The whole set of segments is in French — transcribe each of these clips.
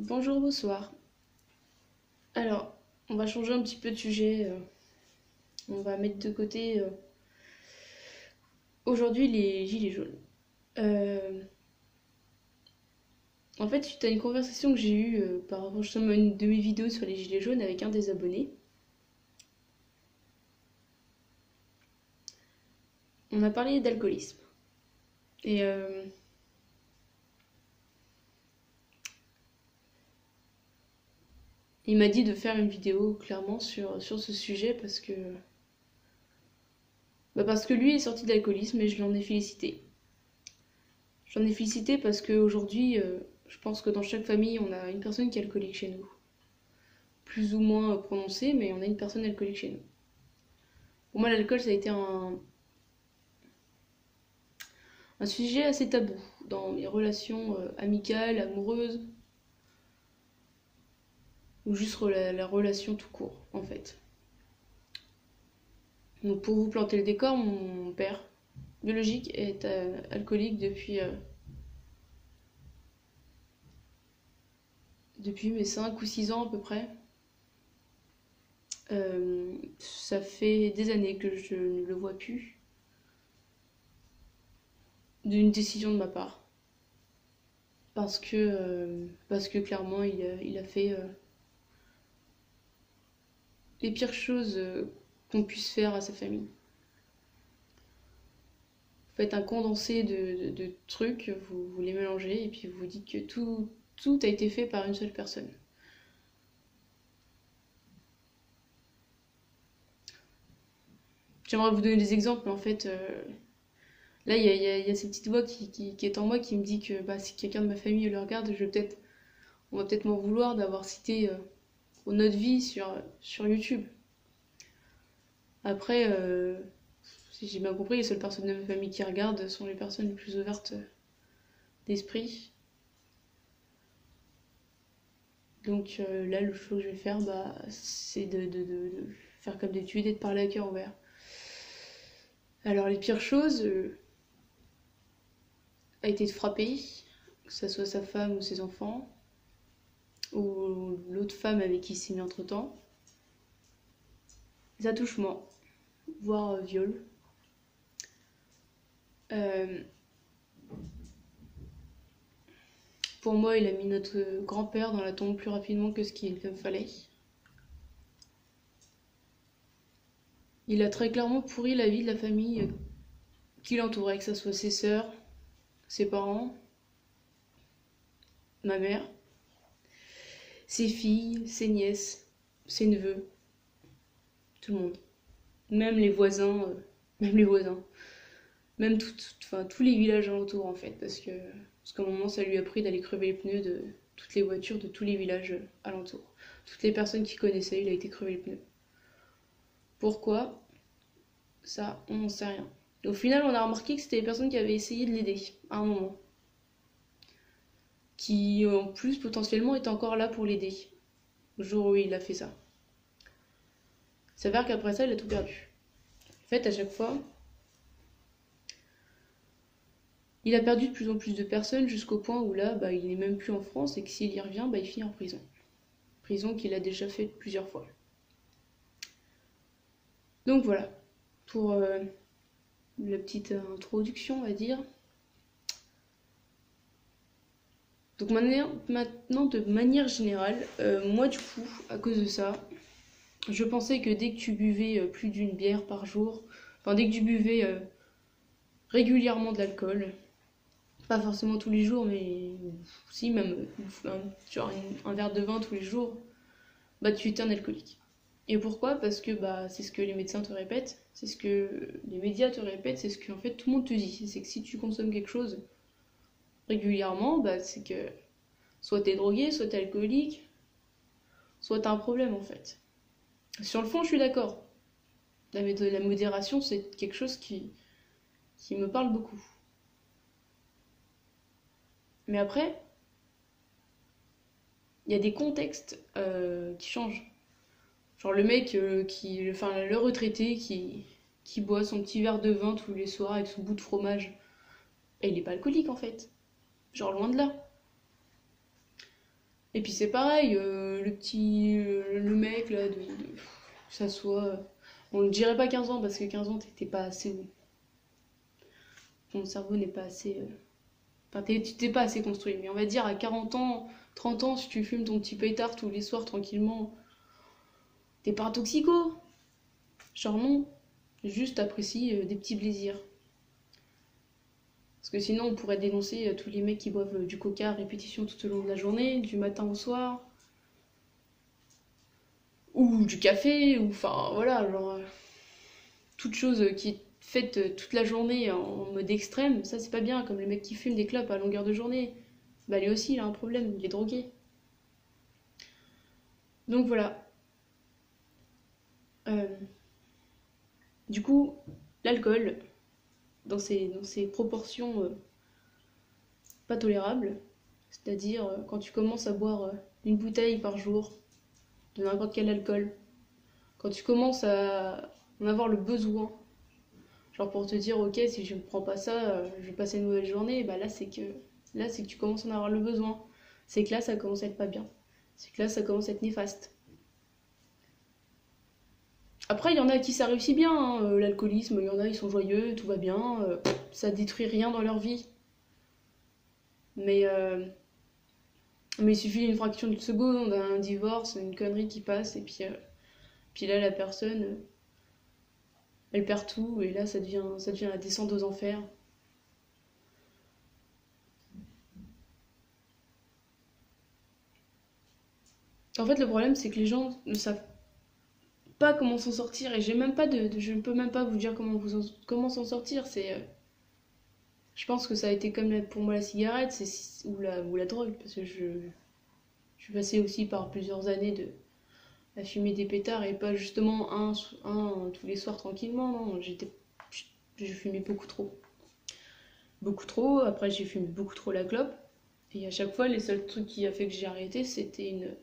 Bonjour, bonsoir. Alors, on va changer un petit peu de sujet. On va mettre de côté aujourd'hui les gilets jaunes. Euh, En fait, suite à une conversation que j'ai eue par rapport justement à une de mes vidéos sur les gilets jaunes avec un des abonnés, on a parlé d'alcoolisme. Et il m'a dit de faire une vidéo clairement sur ce sujet parce que lui est sorti d'alcoolisme et je l'en ai félicité. J'en ai félicité parce qu'aujourd'hui, je pense que dans chaque famille, on a une personne qui est alcoolique chez nous. Plus ou moins prononcée, mais on a une personne alcoolique chez nous. Pour moi, l'alcool, ça a été un sujet assez tabou dans les relations amicales, amoureuses, ou juste la relation tout court, en fait. Donc, pour vous planter le décor, mon père biologique est alcoolique depuis mes 5 ou 6 ans à peu près. Ça fait des années que je ne le vois plus d'une décision de ma part. Parce que clairement, il a fait les pires choses qu'on puisse faire à sa famille. Vous faites un condensé de trucs, vous les mélangez et puis vous dites que tout a été fait par une seule personne. J'aimerais vous donner des exemples, mais en fait, là, il y a cette petite voix qui est en moi qui me dit que bah, si quelqu'un de ma famille le regarde, on va peut-être m'en vouloir d'avoir cité notre vie sur YouTube. Après, si j'ai bien compris, les seules personnes de ma famille qui regardent sont les personnes les plus ouvertes d'esprit. Donc là, le choix que je vais faire, bah, c'est de faire comme d'habitude et de parler à cœur ouvert. Alors, les pires choses a été de frapper, que ce soit sa femme ou ses enfants, ou l'autre femme avec qui il s'est mis entre temps. Les attouchements, voire viol. Euh, pour moi, il a mis notre grand-père dans la tombe plus rapidement que ce qu'il fallait. Il a très clairement pourri la vie de la famille qui l'entourait, que ce soit ses sœurs, ses parents, ma mère, ses filles, ses nièces, ses neveux, tout le monde. Même les voisins, même les voisins, même enfin, tous les villages alentours en fait, parce qu'à un moment ça lui a pris d'aller crever les pneus de toutes les voitures de tous les villages alentours. Toutes les personnes qu'il connaissait, il a été crever les pneus. Pourquoi? Ça, on n'en sait rien. Au final, on a remarqué que c'était les personnes qui avaient essayé de l'aider à un moment, qui en plus potentiellement étaient encore là pour l'aider le jour où il a fait ça. Il s'avère qu'après ça, il a tout perdu. En fait, à chaque fois, il a perdu de plus en plus de personnes jusqu'au point où là, bah, il n'est même plus en France et que s'il y revient, bah, il finit en prison. Prison qu'il a déjà fait plusieurs fois. Donc voilà, pour la petite introduction, on va dire. Donc maintenant, de manière générale, moi du coup, à cause de ça, je pensais que dès que tu buvais plus d'une bière par jour, enfin dès que tu buvais régulièrement de l'alcool, pas forcément tous les jours, mais si même genre un verre de vin tous les jours, bah tu es un alcoolique. Et pourquoi? Parce que bah c'est ce que les médecins te répètent, c'est ce que les médias te répètent, c'est ce que en fait tout le monde te dit. C'est que si tu consommes quelque chose régulièrement, bah c'est que soit t'es drogué, soit t'es alcoolique, soit t'as un problème en fait. Sur le fond, je suis d'accord. La modération, c'est quelque chose qui me parle beaucoup. Mais après, il y a des contextes qui changent. Genre le mec enfin le retraité qui boit son petit verre de vin tous les soirs avec son bout de fromage. Et il est pas alcoolique en fait. Genre loin de là. Et puis c'est pareil, le mec là, que ça soit, on ne dirait pas 15 ans parce que 15 ans t'es pas assez, ton cerveau n'est pas assez, enfin tu t'es pas assez construit. Mais on va dire à 40 ans, 30 ans, si tu fumes ton petit pétard tous les soirs tranquillement, t'es pas un toxico. Genre non, juste t'apprécies des petits plaisirs. Parce que sinon on pourrait dénoncer tous les mecs qui boivent du coca à répétition tout au long de la journée, du matin au soir. Ou du café, ou enfin voilà, genre toute chose qui est faite toute la journée en mode extrême, ça c'est pas bien, comme le mec qui fume des clopes à longueur de journée. Bah lui aussi il a un problème, il est drogué. Donc voilà. Euh, du coup, l'alcool, dans ses proportions pas tolérables, c'est-à-dire quand tu commences à boire une bouteille par jour de n'importe quel alcool, quand tu commences à en avoir le besoin, genre pour te dire ok si je ne prends pas ça, je vais passer une mauvaise journée, bah là c'est que tu commences à en avoir le besoin. C'est que là ça commence à être pas bien. C'est que là ça commence à être néfaste. Après il y en a à qui ça réussit bien, hein, l'alcoolisme, il y en a ils sont joyeux, tout va bien, ça détruit rien dans leur vie. Mais mais il suffit d'une fraction de seconde, un divorce, une connerie qui passe puis là la personne elle perd tout et là ça devient la descente aux enfers. En fait, le problème, c'est que les gens ne savent pas comment s'en sortir et j'ai même pas je ne peux même pas vous dire comment s'en sortir. Je pense que ça a été comme pour moi la cigarette ou la drogue parce que je suis passée aussi par plusieurs années à fumer des pétards et pas justement un tous les soirs tranquillement. Non, je fumais beaucoup trop. Après, j'ai fumé beaucoup trop la clope et à chaque fois, les seuls trucs qui a fait que j'ai arrêté, c'était une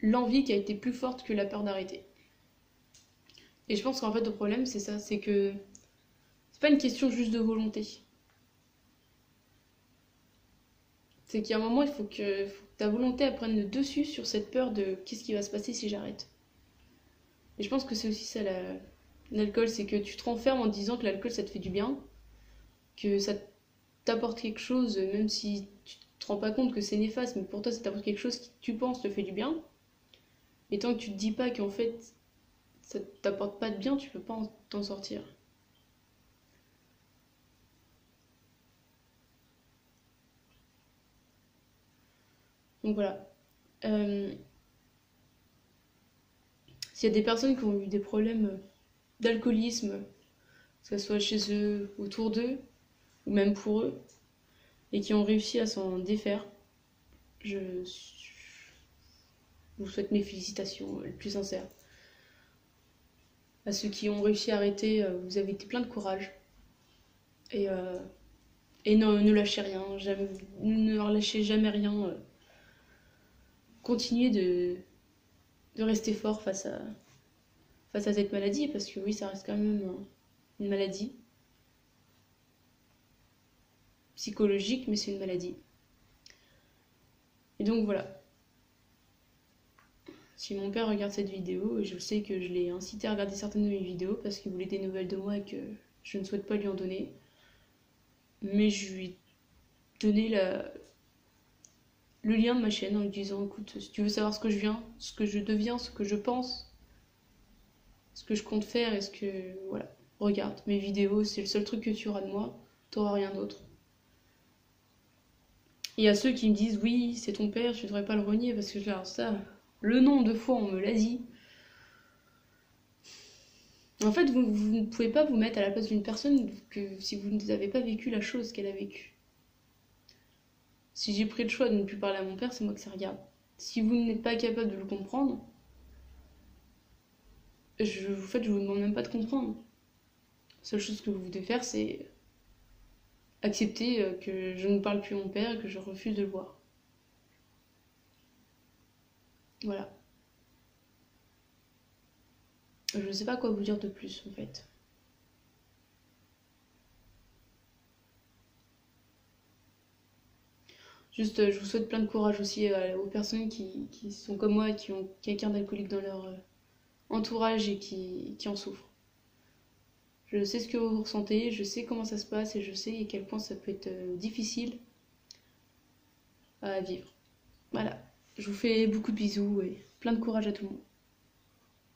l'envie qui a été plus forte que la peur d'arrêter. Et je pense qu'en fait, le problème, c'est ça, c'est que c'est pas une question juste de volonté. C'est qu'il y a un moment, faut que ta volonté elle prenne le dessus sur cette peur de qu'est-ce qui va se passer si j'arrête. Et je pense que c'est aussi ça l'alcool, c'est que tu te renfermes en te disant que l'alcool ça te fait du bien, que ça t'apporte quelque chose, même si tu te rends pas compte que c'est néfaste, mais pour toi ça t'apporte quelque chose qui tu penses te fait du bien. Et tant que tu te dis pas qu'en fait ça t'apporte pas de bien, tu peux pas t'en sortir. Donc voilà. Euh, S'il y a des personnes qui ont eu des problèmes d'alcoolisme, que ce soit chez eux, autour d'eux, ou même pour eux, et qui ont réussi à s'en défaire, je vous souhaite mes félicitations les plus sincères. À ceux qui ont réussi à arrêter, vous avez été plein de courage. Et, euh, et ne lâchez rien, jamais, ne relâchez jamais rien. Continuez de rester fort face à cette maladie, parce que oui, ça reste quand même une maladie psychologique, mais c'est une maladie. Et donc voilà. Si mon père regarde cette vidéo, je sais que je l'ai incité à regarder certaines de mes vidéos parce qu'il voulait des nouvelles de moi et que je ne souhaite pas lui en donner. Mais je lui ai donné le lien de ma chaîne en lui disant écoute, si tu veux savoir ce que je viens, ce que je deviens, ce que je pense, ce que je compte faire et ce que. Voilà. Regarde, mes vidéos, c'est le seul truc que tu auras de moi, t'auras rien d'autre. Il y a ceux qui me disent oui, c'est ton père, tu devrais pas le renier parce que alors ça, le nombre de fois on me l'a dit. En fait, vous ne pouvez pas vous mettre à la place d'une personne que si vous n'avez pas vécu la chose qu'elle a vécue. Si j'ai pris le choix de ne plus parler à mon père, c'est moi que ça regarde. Si vous n'êtes pas capable de le comprendre, je vous demande même pas de comprendre. La seule chose que vous devez faire, c'est accepter que je ne parle plus à mon père et que je refuse de le voir. Voilà. Je ne sais pas quoi vous dire de plus, en fait. Juste, je vous souhaite plein de courage aussi aux personnes qui sont comme moi et qui ont quelqu'un d'alcoolique dans leur entourage et qui en souffrent. Je sais ce que vous ressentez, je sais comment ça se passe et je sais à quel point ça peut être difficile à vivre. Voilà, je vous fais beaucoup de bisous et plein de courage à tout le monde.